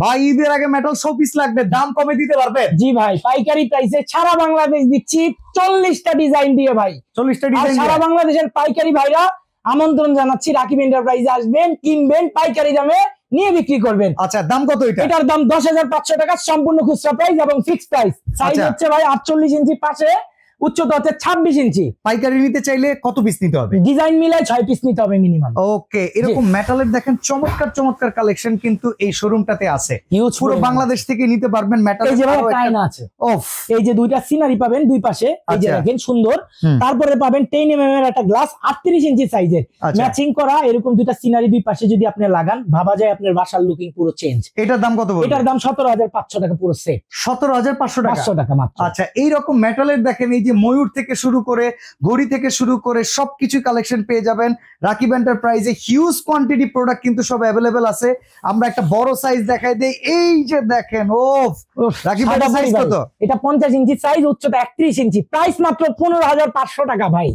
ভাই ঈদের আগে মেটাল শোপিস লাগবে, দাম কমে দিতে পারবে? জি ভাই, পাইকারি প্রাইসে সারা বাংলাদেশ দিচ্ছি 40টা ডিজাইন দিয়ে ভাই। 40টা ডিজাইন সারা বাংলাদেশের পাইকারি ভাইরা আমন্ত্রণ জানাচ্ছি, রাকিব এন্টারপ্রাইজে আসবেন, কিনবেন, পাইকারি দামে নিয়ে বিক্রি করবেন। আচ্ছা, দাম কত এটা? এটার দাম 10,500 টাকা, সম্পূর্ণ খুচরা প্রাইস এবং ফিক্সড প্রাইস। সাইজ হচ্ছে ভাই 48 ইঞ্চি, পাশে উচ্চতা হচ্ছে 26 ইঞ্চি। পাইকারি নিতে চাইলে কত পিস নিতে হবে? ডিজাইন মিলাই 6 পিস নিতে হবে মিনিমাম। ওকে, এরকম মেটালের দেখেন চমৎকার চমৎকার কালেকশন কিন্তু এই শোরুমটাতে আছে। পুরো বাংলাদেশ থেকে নিতে পারবেন মেটাল। এই যে ভাই টাইনা আছে, এই যে দুইটা সিনারি পাবেন দুই পাশে, এই যে দেখেন সুন্দর। তারপরে পাবেন 10 mm এর একটা গ্লাস 38 ইঞ্চি সাইজের, ম্যাচিং করা এরকম দুইটা সিনারি দুই পাশে যদি আপনি লাগান, ভাবা যায় আপনার বাসার লুকিং পুরো চেঞ্জ। এটার দাম কত বলবেন? এটার দাম 17,500 টাকা পুরো সেট। 17,500 টাকা মাত্র। আচ্ছা, এইরকম মেটালের দেখেন এই যে ময়ূর থেকে শুরু করে ঘড়ি থেকে শুরু করে সবকিছু কালেকশন পেয়ে যাবেন রাকিব এন্টারপ্রাইজে। হিউজ কোয়ান্টিটি প্রোডাক্ট কিন্তু সব অ্যাভেলেবেল আছে। আমরা একটা বড় সাইজ দেখাই দেই, এই যে দেখেন। রাকিব এর সাইজ কত? এটা 50 ইঞ্চি সাইজ, উচ্চতা 31 ইঞ্চি, প্রাইস মাত্র 15,500 টাকা ভাই।